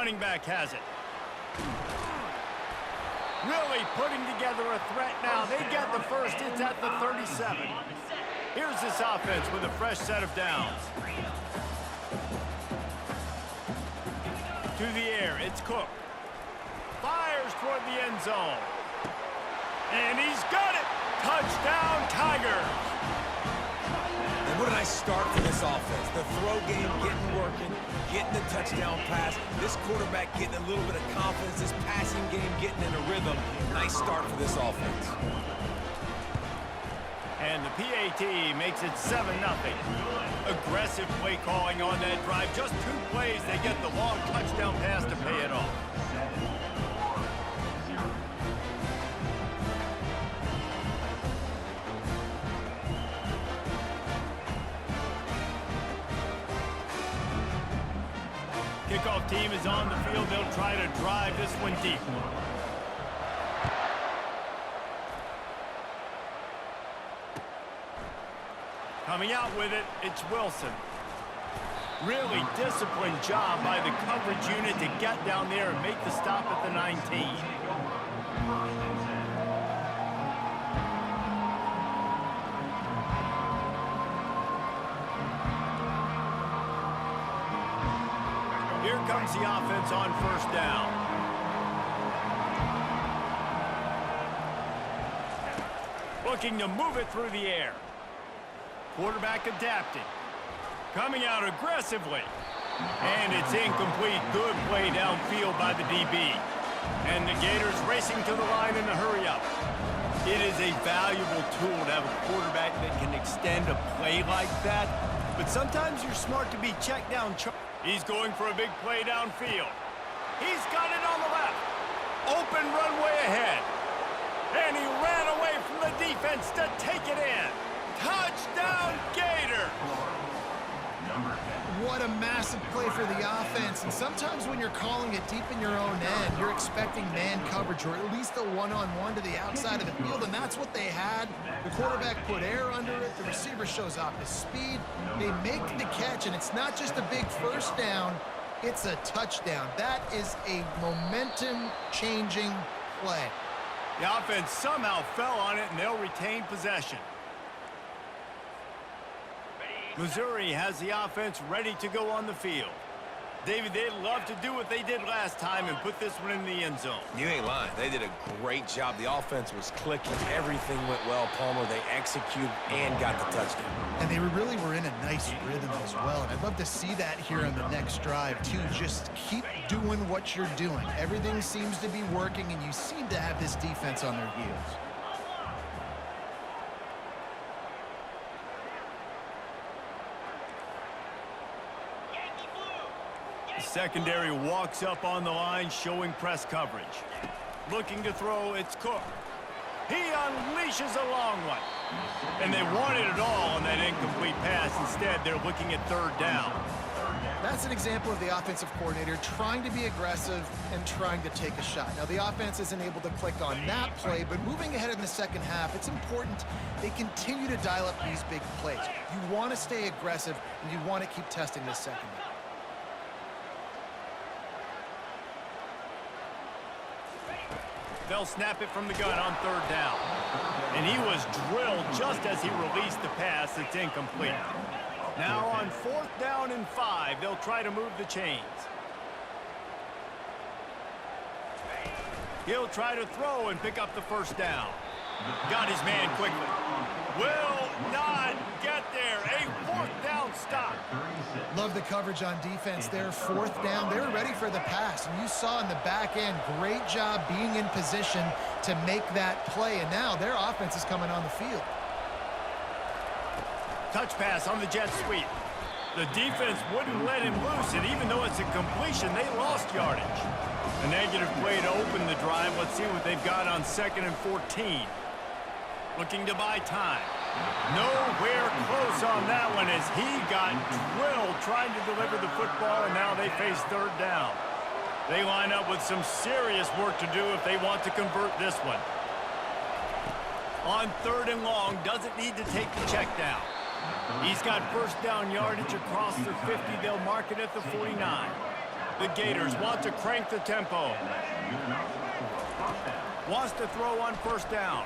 running back has it. Really putting together a threat now. They get the first. It's at the 37. Here's this offense with a fresh set of downs. To the air, it's Cook. Fires toward the end zone. And he's got it! Touchdown, Tigers! And what a nice start for this offense. The throw game getting working, getting the touchdown pass. This quarterback getting a little bit of confidence. This passing game getting in a rhythm. Nice start for this offense. And the PAT makes it 7-0. Aggressive play calling on that drive. Just 2 plays, they get the long touchdown pass to pay it off. Kickoff team is on the field. They'll try to drive this one deep. Coming out with it, it's Wilson. Really disciplined job by the coverage unit to get down there and make the stop at the 19. Here comes the offense on first down. Looking to move it through the air. Quarterback adapting. Coming out aggressively. And it's incomplete. Good play downfield by the DB. And the Gators racing to the line in a hurry-up. It is a valuable tool to have a quarterback that can extend a play like that. But sometimes you're smart to be checked down. He's going for a big play downfield. He's got it on the left. Open runway ahead. And he ran away from the defense to take it in. Touchdown, Gators! What a massive play for the offense. And sometimes when you're calling it deep in your own end, you're expecting man coverage or at least a one-on-one to the outside of the field, and that's what they had. The quarterback put air under it. The receiver shows off his speed. They make the catch, and it's not just a big first down. It's a touchdown. That is a momentum-changing play. The offense somehow fell on it, and they'll retain possession. Missouri has the offense ready to go on the field. David, they'd love to do what they did last time and put this one in the end zone. You ain't lying. They did a great job. The offense was clicking. Everything went well, Palmer. They executed and got the touchdown. And they really were in a nice rhythm as well. And I'd love to see that here on the next drive, too. Just keep doing what you're doing. Everything seems to be working, and you seem to have this defense on their heels. The secondary walks up on the line, showing press coverage. Looking to throw, it's Cook. He unleashes a long one. And they wanted it all on that incomplete pass. Instead, they're looking at third down. That's an example of the offensive coordinator trying to be aggressive and trying to take a shot. Now, the offense isn't able to click on that play, but moving ahead in the second half, it's important they continue to dial up these big plays. You want to stay aggressive, and you want to keep testing this secondary. They'll snap it from the gun on third down. And he was drilled just as he released the pass. It's incomplete. Now on fourth down and 5, they'll try to move the chains. He'll try to throw and pick up the first down. Got his man quickly. Will not get there. A fourth down stop. Love the coverage on defense there. Fourth down. They're ready for the pass. And you saw in the back end, great job being in position to make that play. And now their offense is coming on the field. Touch pass on the jet sweep. The defense wouldn't let him loose, and even though it's a completion, they lost yardage. A negative play to open the drive. Let's see what they've got on 2nd and 14. Looking to buy time. Nowhere close on that one as he got drilled trying to deliver the football, and now they face third down. They line up with some serious work to do if they want to convert this one. On 3rd and long, doesn't need to take the check down. He's got first down yardage across the 50. They'll mark it at the 49. The Gators want to crank the tempo. Wants to throw on first down.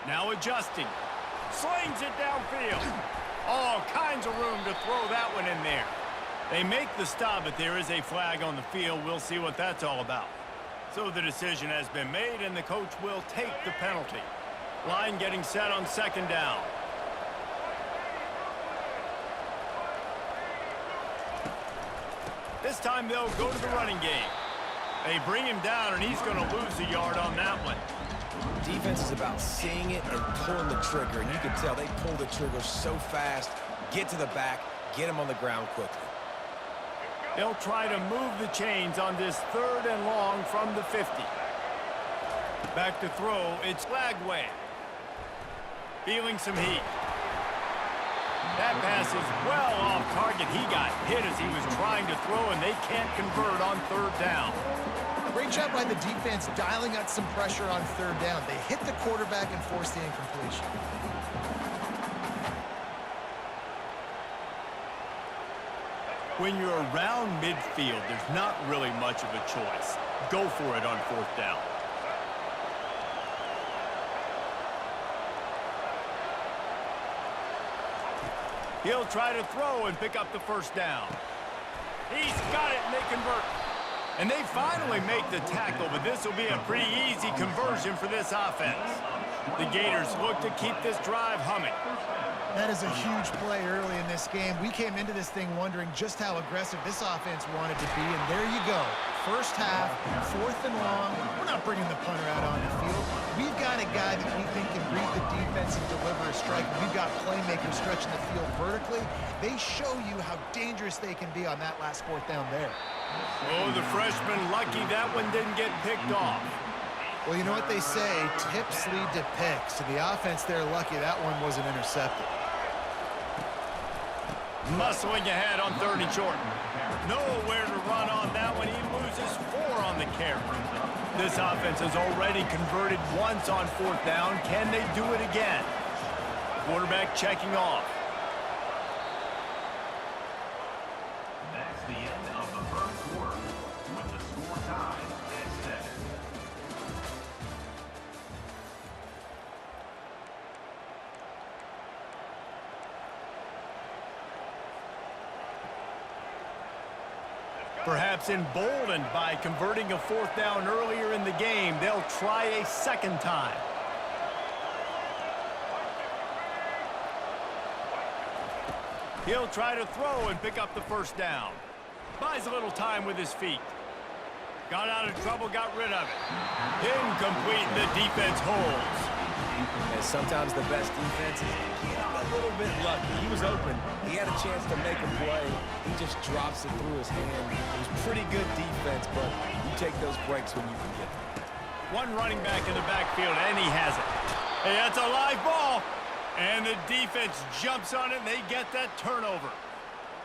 Now adjusting. Slings it downfield. All kinds of room to throw that one in there. They make the stop, but there is a flag on the field. We'll see what that's all about. So the decision has been made, and the coach will take the penalty. Line getting set on second down. This time they'll go to the running game. They bring him down, and he's going to lose a yard on that one. Defense is about seeing it and pulling the trigger, and you can tell they pull the trigger so fast, get to the back, get him on the ground quickly. They'll try to move the chains on this 3rd and long from the 50. Back to throw, it's Lagway. Feeling some heat. That pass is well off target. He got hit as he was trying to throw, and they can't convert on 3rd down. Great job by the defense dialing up some pressure on 3rd down. They hit the quarterback and forced the incompletion. When you're around midfield, there's not really much of a choice. Go for it on 4th down. He'll try to throw and pick up the first down. He's got it, and they convert. And they finally make the tackle, but this will be a pretty easy conversion for this offense. The Gators look to keep this drive humming. That is a huge play early in this game. We came into this thing wondering just how aggressive this offense wanted to be, and there you go. First half, 4th and long. We're not bringing the punter out on the field. We've got a guy that we think can read the defense and deliver a strike. We've got playmakers stretching the field vertically. They show you how dangerous they can be on that last 4th down there. Oh, the freshman lucky that one didn't get picked off. Well, you know what they say, tips lead to picks. So the offense there lucky that one wasn't intercepted. Muscling ahead on 3rd and short. Nowhere to run on that one. He loses 4 on the carry. This offense has already converted once on 4th down. Can they do it again? Quarterback checking off. That's the end of the 1st quarter with the score tied at 7. Perhaps emboldened by converting a 4th down earlier in the game, they'll try a 2nd time. He'll try to throw and pick up the first down. Buys a little time with his feet. Got out of trouble, got rid of it. Incomplete, the defense holds. And sometimes the best defense is a little bit lucky. He was open. He had a chance to make a play. He just drops it through his hand. It was pretty good defense, but you take those breaks when you can get them. One running back in the backfield, and he has it. Hey, that's a live ball. And the defense jumps on it, and they get that turnover.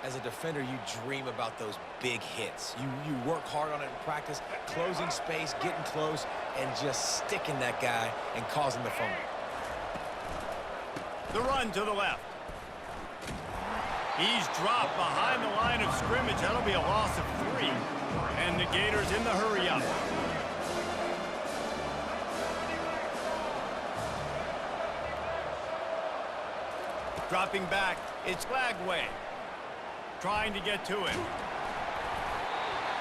As a defender, you dream about those big hits. You work hard on it in practice, closing space, getting close, and just sticking that guy and causing the fumble. The run to the left. He's dropped behind the line of scrimmage. That'll be a loss of 3. And the Gators in the hurry-up. Dropping back, it's Lagway. Trying to get to him.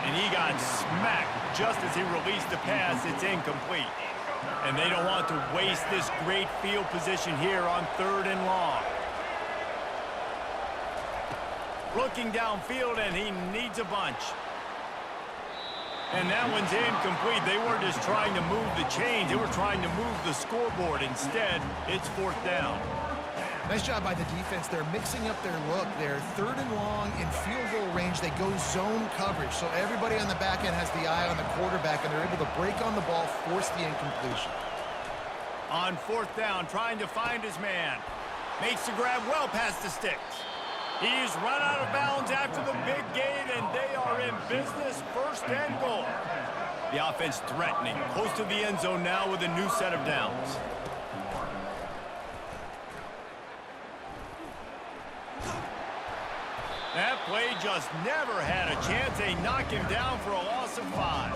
And he got smacked just as he released the pass. It's incomplete. And they don't want to waste this great field position here on 3rd and long. Looking downfield, and he needs a bunch. And that one's incomplete. They weren't just trying to move the chains. They were trying to move the scoreboard. Instead, it's 4th down. Nice job by the defense. They're mixing up their look. They're 3rd and long in field goal range. They go zone coverage. So everybody on the back end has the eye on the quarterback, and they're able to break on the ball, force the incompletion. On 4th down, trying to find his man. Makes the grab well past the sticks. He's run out of bounds after the big gain, and they are in business, 1st and goal. The offense threatening, close to the end zone now with a new set of downs. That play just never had a chance. They knock him down for a loss of 5.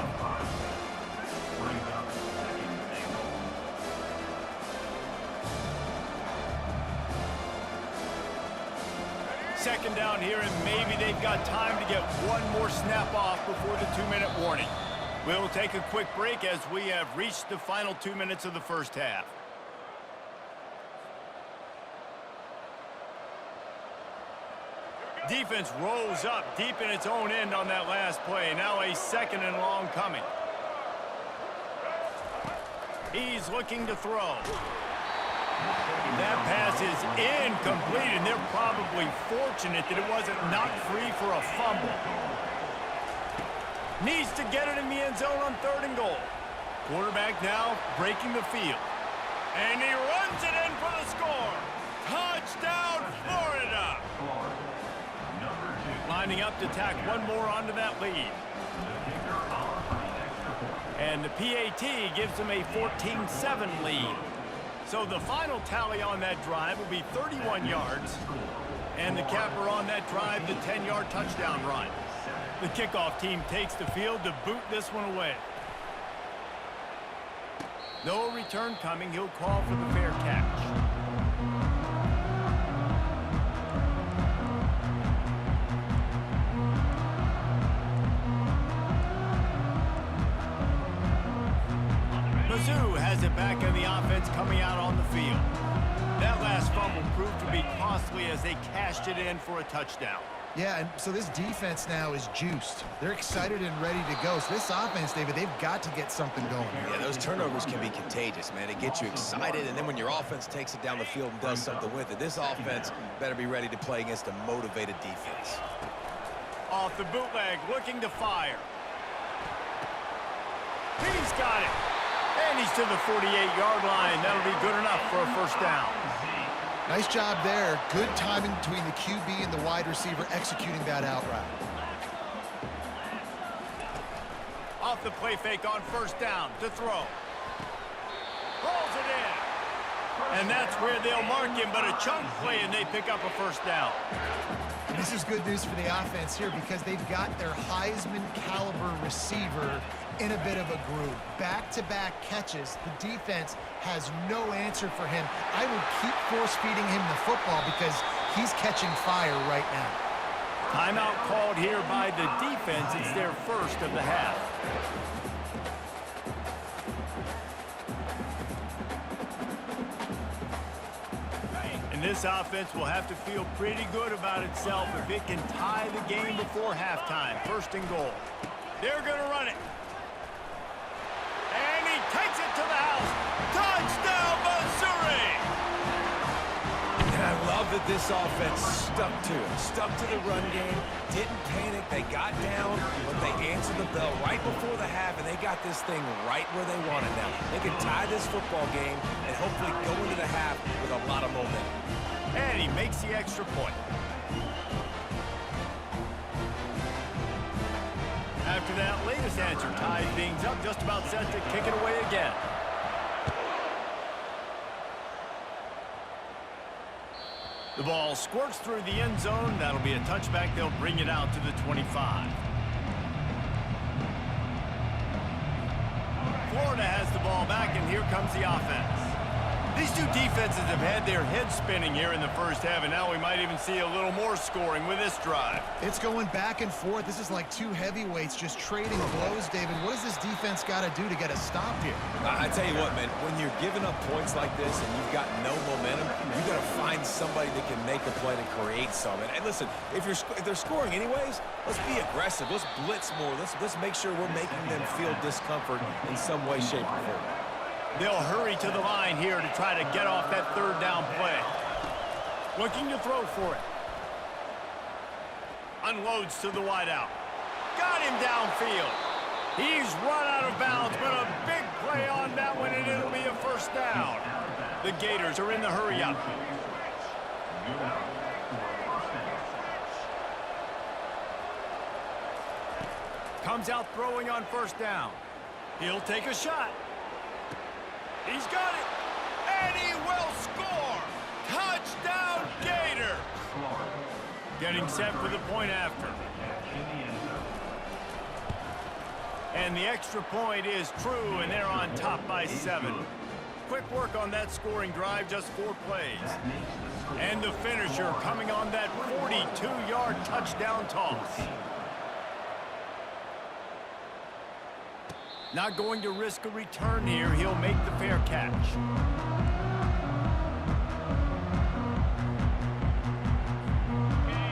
Second down here, and maybe they've got time to get one more snap off before the 2-minute warning. We'll take a quick break as we have reached the final 2 minutes of the first half. Defense rolls up deep in its own end on that last play. Now a 2nd and long coming. He's looking to throw. That pass is incomplete, and they're probably fortunate that it wasn't knocked free for a fumble. Needs to get it in the end zone on 3rd and goal. Quarterback now breaking the field. And he runs it in for the score. Touchdown, Florida! Lining up to tack one more onto that lead. And the PAT gives them a 14-7 lead. So the final tally on that drive will be 31 yards. And the capper on that drive, the 10-yard touchdown run. The kickoff team takes the field to boot this one away. No return coming. He'll call for the fair catch. Mizzou has it back in the offense coming out on the field. That last fumble proved to be costly as they cashed it in for a touchdown. Yeah, and so this defense now is juiced. They're excited and ready to go. So this offense, David, they've got to get something going. Yeah, those turnovers can be contagious, man. It gets you excited, and then when your offense takes it down the field and does something with it, this offense better be ready to play against a motivated defense. Off the bootleg, looking to fire. He's got it. And he's to the 48-yard line. That'll be good enough for a first down. Nice job there. Good timing between the QB and the wide receiver executing that out route. Off the play fake on first down to throw. Rolls it in. And that's where they'll mark him, but a chunk play, and they pick up a first down. And this is good news for the offense here because they've got their Heisman caliber receiver in a bit of a groove. Back-to-back catches. The defense has no answer for him. I would keep force-feeding him the football because he's catching fire right now. Timeout called here by the defense. It's their first of the half. And this offense will have to feel pretty good about itself if it can tie the game before halftime. First and goal. They're going to run it. And he takes it to the house. Touchdown, Missouri! And I love that this offense stuck to it. Stuck to the run game. Didn't panic. They got down, but they answered the bell right before the half, and they got this thing right where they want it now. They can tie this football game and hopefully go into the half with a lot of momentum. And he makes the extra point. After that latest answer ties things up, just about set to kick it away again. The ball squirts through the end zone. That'll be a touchback. They'll bring it out to the 25. Florida has the ball back, and here comes the offense. These two defenses have had their heads spinning here in the first half, and now we might even see a little more scoring with this drive. It's going back and forth. This is like two heavyweights just trading blows, David. What does this defense got to do to get a stop here? I tell you what, man, when you're giving up points like this and you've got no momentum, you got to find somebody that can make a play to create some. And listen, if they're scoring anyways, let's be aggressive. Let's blitz more. Let's make sure we're making them feel discomfort in some way, shape, or form. They'll hurry to the line here to try to get off that third down play. Looking to throw for it. Unloads to the wideout. Got him downfield. He's run out of bounds, but a big play on that one, and it'll be a first down. The Gators are in the hurry-up. Comes out throwing on first down. He'll take a shot. He's got it, and he will score! Touchdown, Gators! getting set for the point after. And the extra point is true, and they're on top by 7. Quick work on that scoring drive, just 4 plays. And the finisher coming on that 42-yard touchdown toss. Not going to risk a return here. He'll make the fair catch.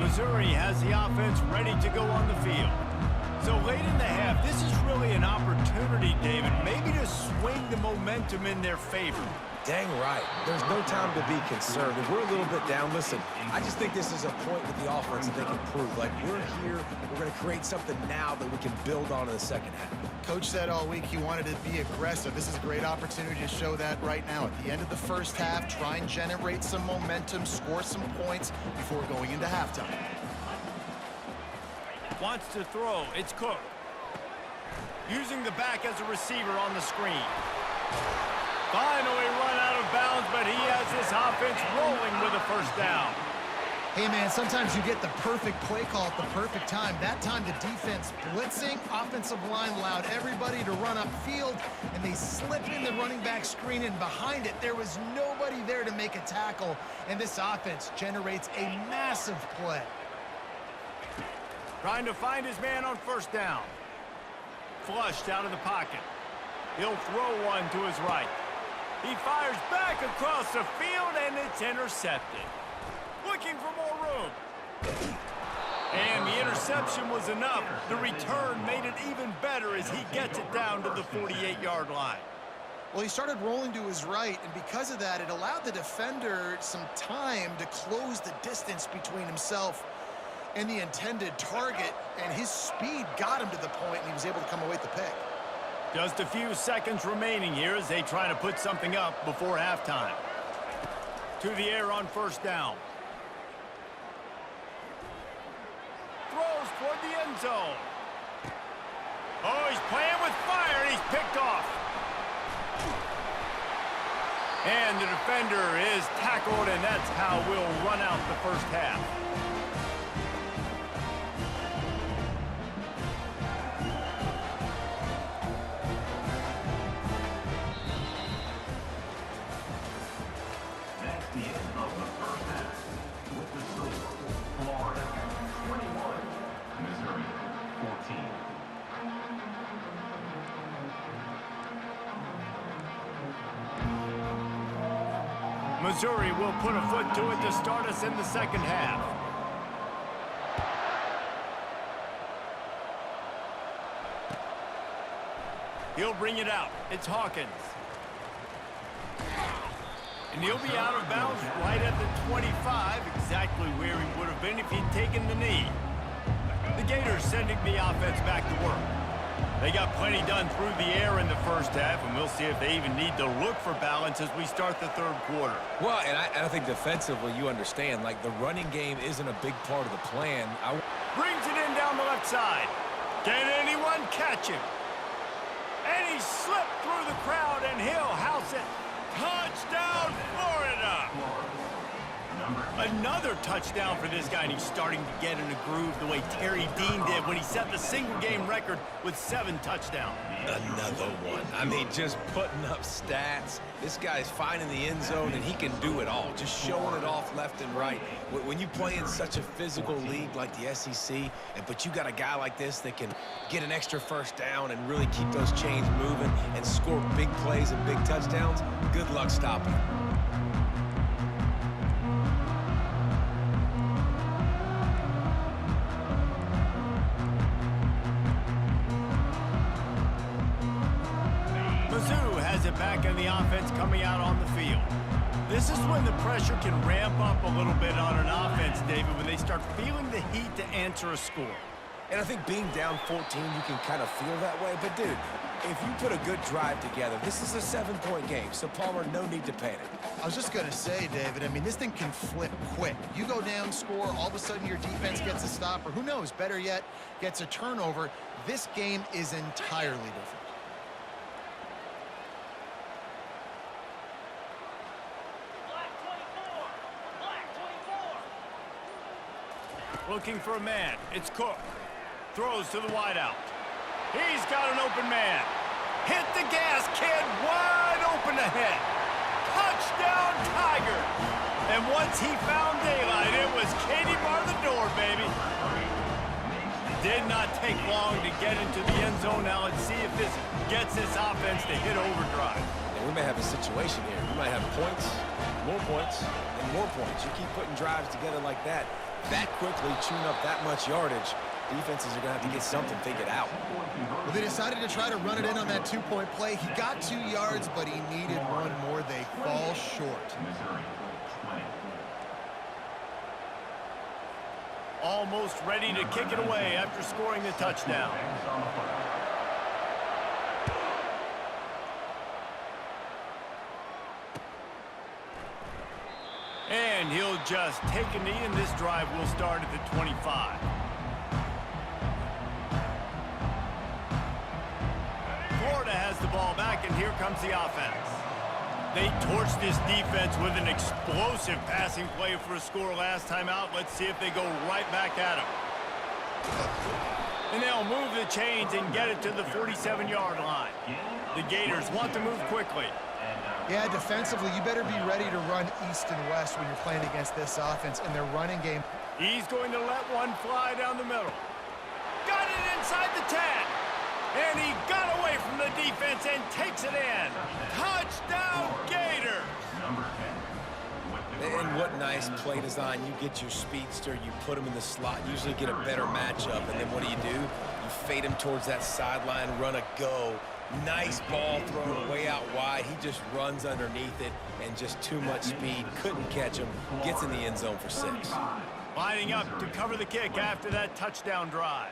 Missouri has the offense ready to go on the field. So late in the half, this is really an opportunity, David, maybe to swing the momentum in their favor. Dang right. There's no time to be concerned. If we're a little bit down, listen, I just think this is a point with the offense that they can prove. Like, we're here, we're going to create something now that we can build on in the second half. Coach said all week he wanted to be aggressive. This is a great opportunity to show that right now. At the end of the first half, try and generate some momentum, score some points before going into halftime. Wants to throw. It's Cook. Using the back as a receiver on the screen. Finally run out of bounds, but he has this offense rolling with a first down. Hey, man, sometimes you get the perfect play call at the perfect time. That time the defense blitzing, offensive line allowed everybody to run upfield, and they slip in the running back screen, and behind it, there was nobody there to make a tackle, and this offense generates a massive play. Trying to find his man on first down. Flushed out of the pocket. He'll throw one to his right. He fires back across the field, and it's intercepted. Looking for more room. And the interception was enough. The return made it even better as he gets it down to the 48-yard line. Well, he started rolling to his right, and because of that, it allowed the defender some time to close the distance between himself and the intended target, and his speed got him to the point, and he was able to come away with the pick. Just a few seconds remaining here as they try to put something up before halftime. To the air on first down. Throws toward the end zone. Oh, he's playing with fire, and he's picked off. And the defender is tackled, and that's how we'll run out the first half. Missouri will put a foot to it to start us in the second half. He'll bring it out. It's Hawkins. And he'll be out of bounds right at the 25, exactly where he would have been if he'd taken the knee. The Gators sending the offense back to work. They got plenty done through the air in the first half, and we'll see if they even need to look for balance as we start the third quarter. Well, and I think defensively, you understand, like, the running game isn't a big part of the plan. Brings it in down the left side. Can anyone catch him? And he slipped through the crowd, and he'll house it. Touchdown, Florida! Another touchdown for this guy, and he's starting to get in a groove the way Terry Dean did when he set the single-game record with 7 touchdowns. Another one. I mean, just putting up stats. This guy's finding the end zone, and he can do it all, just showing it off left and right. When you play in such a physical league like the SEC, but you got a guy like this that can get an extra first down and really keep those chains moving and score big plays and big touchdowns, good luck stopping him. Back in the offense coming out on the field. This is when the pressure can ramp up a little bit on an offense, David, when they start feeling the heat to answer a score. And I think being down 14, you can kind of feel that way. But, dude, if you put a good drive together, this is a 7-point game. So, Palmer, no need to panic. I was just going to say, David, I mean, this thing can flip quick. You go down, score, all of a sudden your defense gets a stop, or who knows, better yet, gets a turnover. This game is entirely different. Looking for a man. It's Cook. Throws to the wideout. He's got an open man. Hit the gas, kid. Wide open ahead. Touchdown, Tiger. And once he found daylight, it was Katie bar the door, baby. Did not take long to get into the end zone. Now let's see if this gets this offense to hit overdrive. And we may have a situation here. We might have points, and more points. You keep putting drives together like that quickly, chewing up that much yardage, defenses are going to have to get something figured out. Well, they decided to try to run it in on that two-point play. He got 2 yards, but he needed one more. They fall short. Almost ready to kick it away after scoring the touchdown. And he'll just take a knee, and this drive will start at the 25. Florida has the ball back, and here comes the offense. They torched this defense with an explosive passing play for a score last time out. Let's see if they go right back at him. And they'll move the chains and get it to the 47-yard line. The Gators want to move quickly. Yeah, defensively, you better be ready to run east and west when you're playing against this offense and their running game. He's going to let one fly down the middle. Got it inside the 10. And he got away from the defense and takes it in. Touchdown, Gators! And what nice play design. You get your speedster, you put him in the slot, usually get a better matchup, and then what do? You fade him towards that sideline, run a go. Nice ball thrown way out wide. He just runs underneath it, and just too much speed. Couldn't catch him. Gets in the end zone for 6. Lining up to cover the kick after that touchdown drive.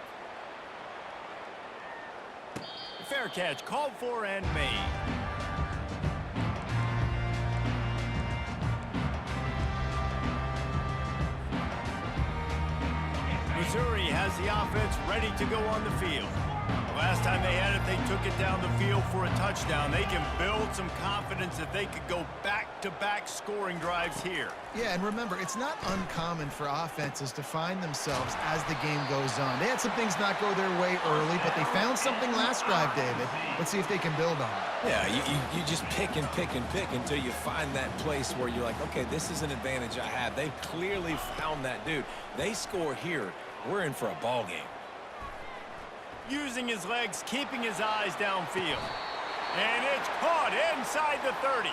Fair catch called for and made. Missouri has the offense ready to go on the field. Last time they had it, they took it down the field for a touchdown. They can build some confidence that they could go back-to-back scoring drives here. Yeah, and remember, it's not uncommon for offenses to find themselves as the game goes on. They had some things not go their way early, but they found something last drive, David. Let's see if they can build on it. Yeah, you just pick and pick and pick until you find that place where you're like, okay, this is an advantage I have. They've clearly found that dude. They score here. We're in for a ball game. Using his legs, keeping his eyes downfield. And it's caught inside the 30.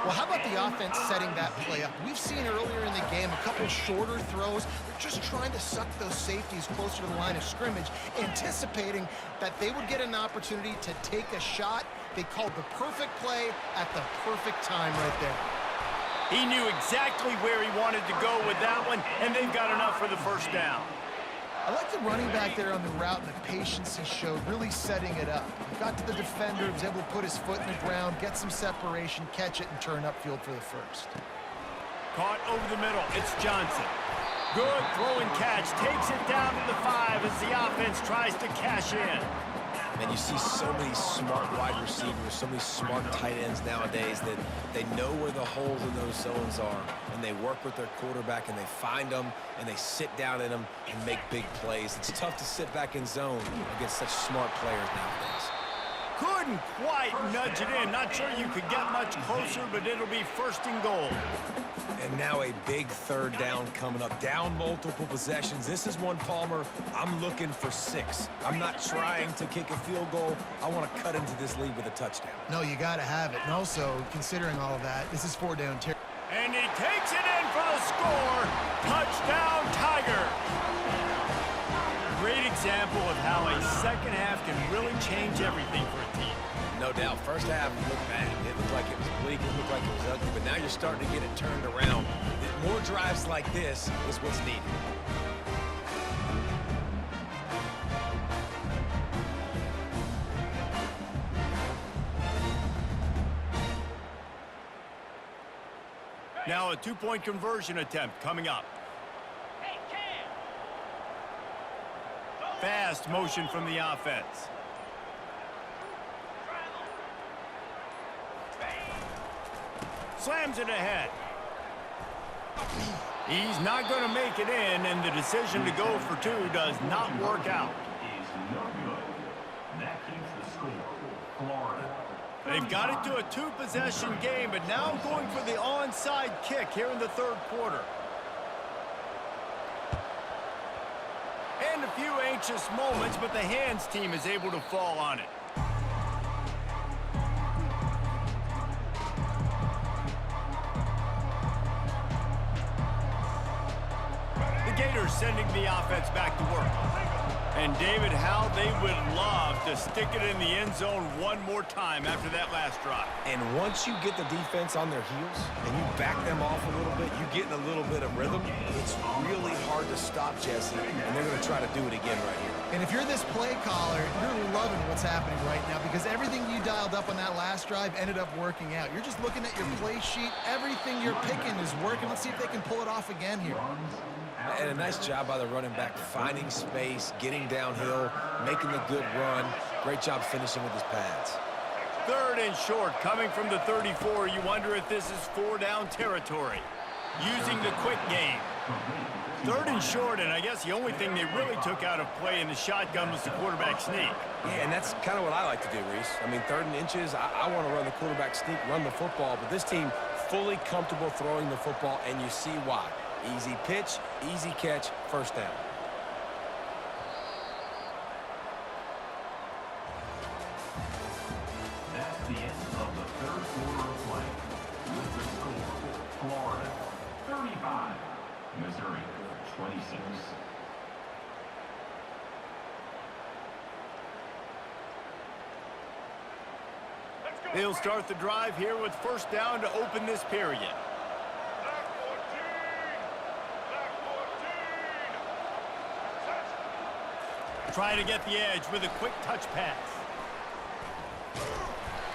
Well, how about the offense setting that play up? We've seen earlier in the game a couple shorter throws. They're just trying to suck those safeties closer to the line of scrimmage, anticipating that they would get an opportunity to take a shot. They called the perfect play at the perfect time right there. He knew exactly where he wanted to go with that one, and they've got enough for the first down. I like the running back there on the route and the patience he showed, really setting it up. He got to the defender, was able to put his foot in the ground, get some separation, catch it, and turn upfield for the first. Caught over the middle. It's Johnson. Good throw and catch. Takes it down to the 5 as the offense tries to cash in. And you see so many smart wide receivers, so many smart tight ends nowadays that they know where the holes in those zones are, and they work with their quarterback, and they find them, and they sit down in them and make big plays. It's tough to sit back in zone against such smart players nowadays. Couldn't quite nudge it in. Not sure you could get much closer, but it'll be 1st and goal. And now a big 3rd down coming up. Down multiple possessions. This is one, Palmer, I'm looking for 6. I'm not trying to kick a field goal. I want to cut into this lead with a touchdown. No, you got to have it. And also, considering all of that, this is 4 down territory. And he takes it in for the score. Touchdown, Tiger. Great example of how a second half can really change everything for a team. No doubt. First half looked bad. It looked like it was bleak. It looked like it was ugly. But now you're starting to get it turned around. More drives like this is what's needed. Now a 2-point conversion attempt coming up. Fast motion from the offense. Slams it ahead. He's not going to make it in, and the decision to go for two does not work out. Is no good. That keeps the score. Florida. They've got it to a two-possession game, but now going for the onside kick here in the third quarter. And a few anxious moments, but the hands team is able to fall on it. The Gators sending the offense back to work. And David, how they would love to stick it in the end zone one more time after that last drive. And once you get the defense on their heels and you back them off a little bit, you get in a little bit of rhythm, it's really hard to stop, Jesse, and they're going to try to do it again right here. And if you're this play caller, you're loving what's happening right now because everything you dialed up on that last drive ended up working out. You're just looking at your play sheet. Everything you're picking is working. Let's see if they can pull it off again here. And a nice job by the running back, finding space, getting downhill, making the good run. Great job finishing with his pads. Third and short, coming from the 34. You wonder if this is four-down territory. Using the quick game. Third and short, and I guess the only thing they really took out of play in the shotgun was the quarterback sneak. Yeah, and that's kind of what I like to do, Reese. I mean, 3rd and inches, I want to run the quarterback sneak, run the football, but this team fully comfortable throwing the football, and you see why. Easy pitch, easy catch, first down. That's the end of the third quarter of play. With the score, Florida 35, Missouri 26. They'll start the drive here with first down to open this period. Try to get the edge with a quick touch pass.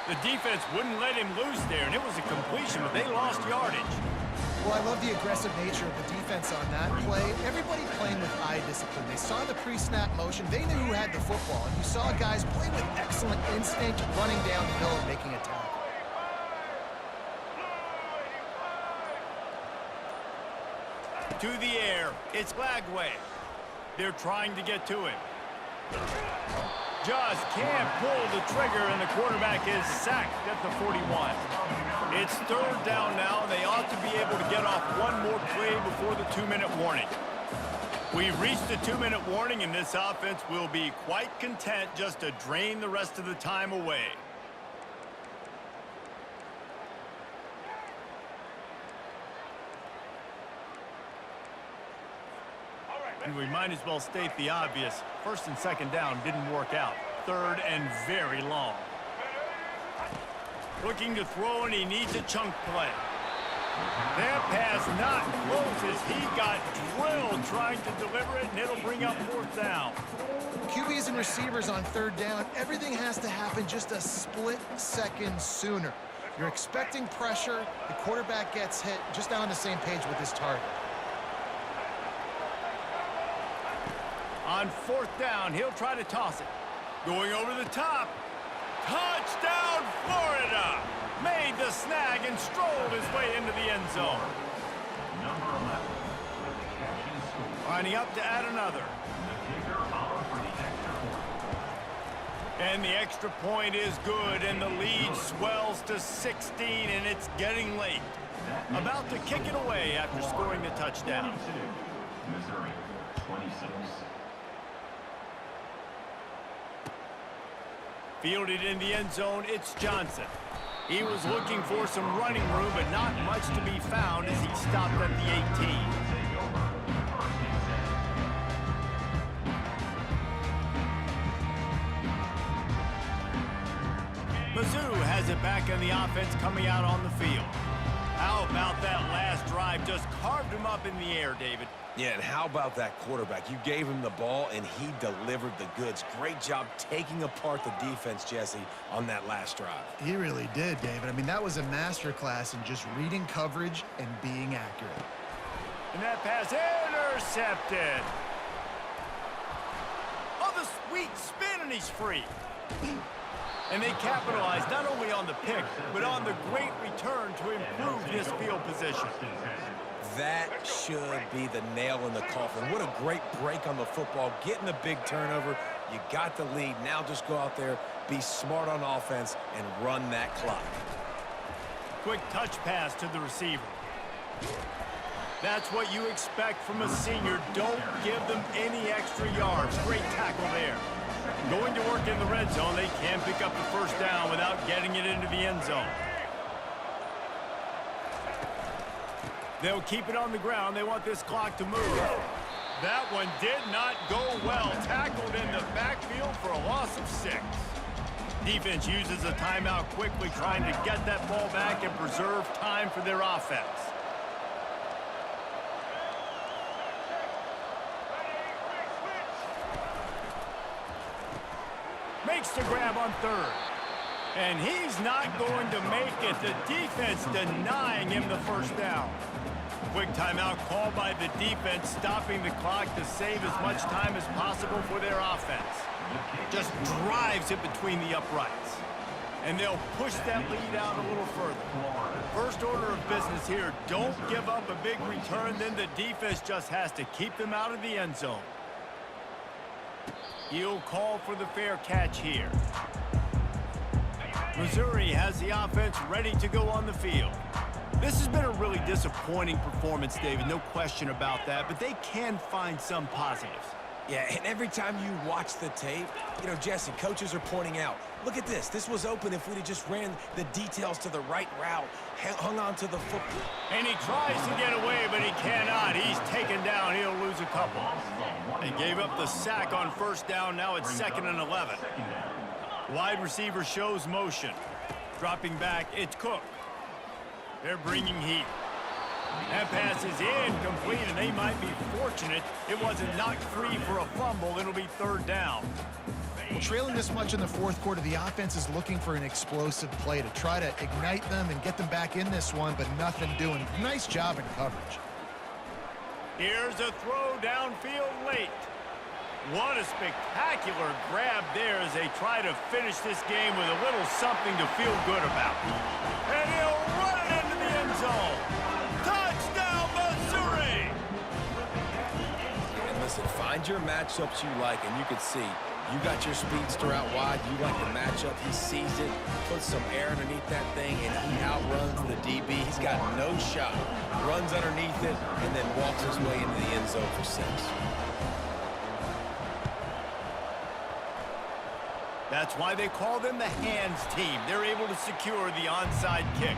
The defense wouldn't let him loose there, and it was a completion, but they lost yardage. Well, I love the aggressive nature of the defense on that play. Everybody playing with eye discipline. They saw the pre-snap motion. They knew who had the football. And you saw guys play with excellent instinct, running downhill and making a tackle. To the air, it's Lagway. They're trying to get to him. Just can't pull the trigger, and the quarterback is sacked at the 41. It's third down now. They ought to be able to get off one more play before the 2-minute warning. We've reached the 2-minute warning, and this offense will be quite content just to drain the rest of the time away. And we might as well state the obvious. First and second down didn't work out. Third and very long. Looking to throw, and he needs a chunk play. That pass not close as he got drilled trying to deliver it, and it'll bring up fourth down. QBs and receivers on third down, everything has to happen just a split second sooner. You're expecting pressure. The quarterback gets hit, just not on the same page with his target. On fourth down, he'll try to toss it. Going over the top. Touchdown, Florida! Made the snag and strolled his way into the end zone. Number 11 with the catch and score. Lining up to add another. The kicker on for the extra point. And the extra point is good, and the lead swells to 16, and it's getting late. About to kick it away after scoring the touchdown. 22, Missouri 26. Fielded in the end zone, it's Johnson. He was looking for some running room, but not much to be found as he stopped at the 18. Mizzou has it back on the offense coming out on the field. How about that last drive? Just carved him up in the air, David. Yeah, and how about that quarterback? You gave him the ball, and he delivered the goods. Great job taking apart the defense, Jesse, on that last drive. He really did, David. I mean, that was a masterclass in just reading coverage and being accurate. And that pass intercepted. Oh, the sweet spin, and he's free. And they capitalized not only on the pick, but on the great return to improve this field position. That should be the nail in the coffin. What a great break on the football, getting a big turnover. You got the lead. Now just go out there, be smart on offense, and run that clock. Quick touch pass to the receiver. That's what you expect from a senior. Don't give them any extra yards. Great tackle there. Going to work in the red zone, they can pick up the first down without getting it into the end zone. They'll keep it on the ground. They want this clock to move. That one did not go well. Tackled in the backfield for a loss of 6. Defense uses a timeout quickly, trying to get that ball back and preserve time for their offense. Makes the grab on 3rd. And he's not going to make it. The defense denying him the first down. Quick timeout called by the defense, stopping the clock to save as much time as possible for their offense. Just drives it between the uprights. And they'll push that lead out a little further. First order of business here, don't give up a big return, then the defense just has to keep them out of the end zone. He'll call for the fair catch here. Missouri has the offense ready to go on the field. This has been a really disappointing performance, David, no question about that, but they can find some positives. Yeah, and every time you watch the tape, you know, Jesse, coaches are pointing out, look at this. This was open if we'd have just ran the details to the right route, hung on to the football. And he tries to get away, but he cannot. He's taken down. He'll lose a couple. They gave up the sack on first down. Now it's 2nd and 11. Wide receiver shows motion. Dropping back, it's Cook. They're bringing heat. That pass is incomplete, and they might be fortunate it wasn't knocked free for a fumble. It'll be 3rd down. Well, trailing this much in the 4th quarter, the offense is looking for an explosive play to try to ignite them and get them back in this one, but nothing doing. Nice job in coverage. Here's a throw downfield late. What a spectacular grab there as they try to finish this game with a little something to feel good about. And he'll run it into the end zone. Touchdown, Missouri! And listen, find your matchups you like, and you can see you got your speedster out wide. You like the matchup. He sees it, puts some air underneath that thing, and he outruns the DB. He's got no shot. Runs underneath it, and then walks his way into the end zone for 6. That's why they call them the hands team. They're able to secure the onside kick.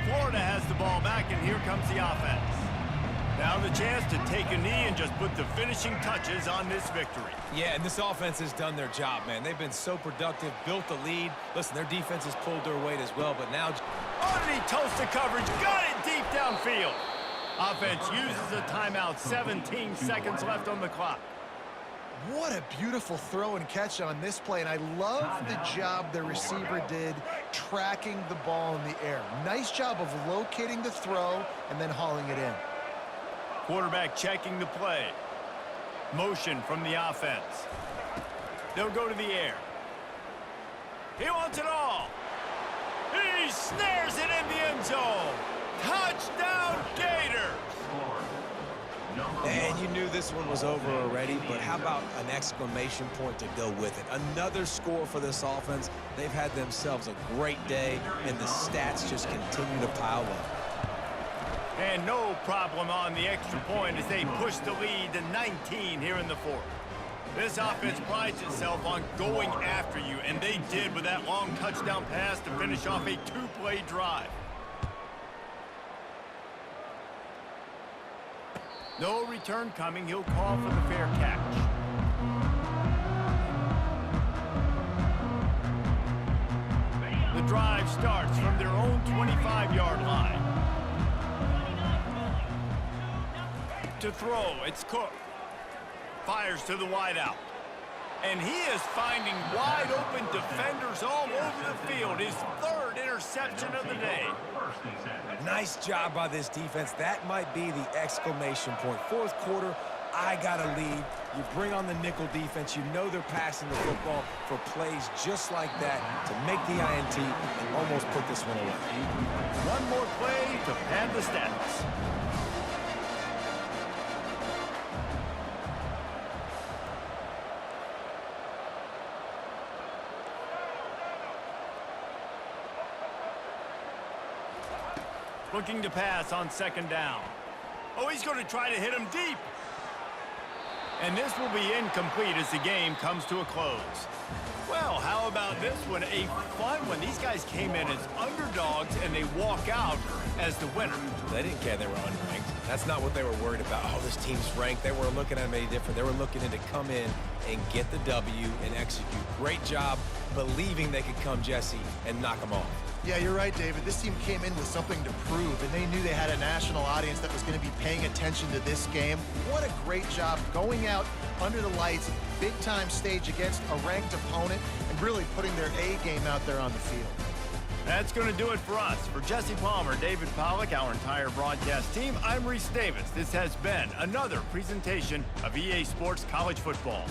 Florida has the ball back, and here comes the offense. Now the chance to take a knee and just put the finishing touches on this victory. Yeah, and this offense has done their job, man. They've been so productive, built the lead. Listen, their defense has pulled their weight as well, but now... Underneath toasted coverage, got it deep downfield. Offense uses a timeout, 17 seconds left on the clock. What a beautiful throw and catch on this play, and I love the job the receiver did tracking the ball in the air. Nice job of locating the throw and then hauling it in. Quarterback checking the play. Motion from the offense. They'll go to the air. He wants it all. He snares it in the end zone. Touchdown, Gators! And you knew this one was over already, but how about an exclamation point to go with it? Another score for this offense. They've had themselves a great day, and the stats just continue to pile up. And no problem on the extra point as they push the lead to 19 here in the 4th. This offense prides itself on going after you, and they did with that long touchdown pass to finish off a 2-play drive. No return coming. He'll call for the fair catch. The drive starts from their own 25-yard line. To throw, it's Cook. Fires to the wideout. And he is finding wide-open defenders all over the field. His 3rd interception of the day. Nice job by this defense. That might be the exclamation point. 4th quarter, I got a lead. You bring on the nickel defense. You know they're passing the football for plays just like that to make the INT and almost put this one away. One more play to pad the stats. Looking to pass on second down. Oh, he's going to try to hit him deep. And this will be incomplete as the game comes to a close. Well, how about this one? A fun one. These guys came in as underdogs, and they walk out as the winner. They didn't care they were unranked. That's not what they were worried about. Oh, this team's ranked. They weren't looking at them any different. They were looking to come in and get the W and execute. Great job believing they could come, Jesse, and knock them off. Yeah, you're right, David. This team came in with something to prove, and they knew they had a national audience that was going to be paying attention to this game. What a great job going out under the lights, big-time stage against a ranked opponent, and really putting their A game out there on the field. That's going to do it for us. For Jesse Palmer, David Pollack, our entire broadcast team, I'm Reese Davis. This has been another presentation of EA Sports College Football.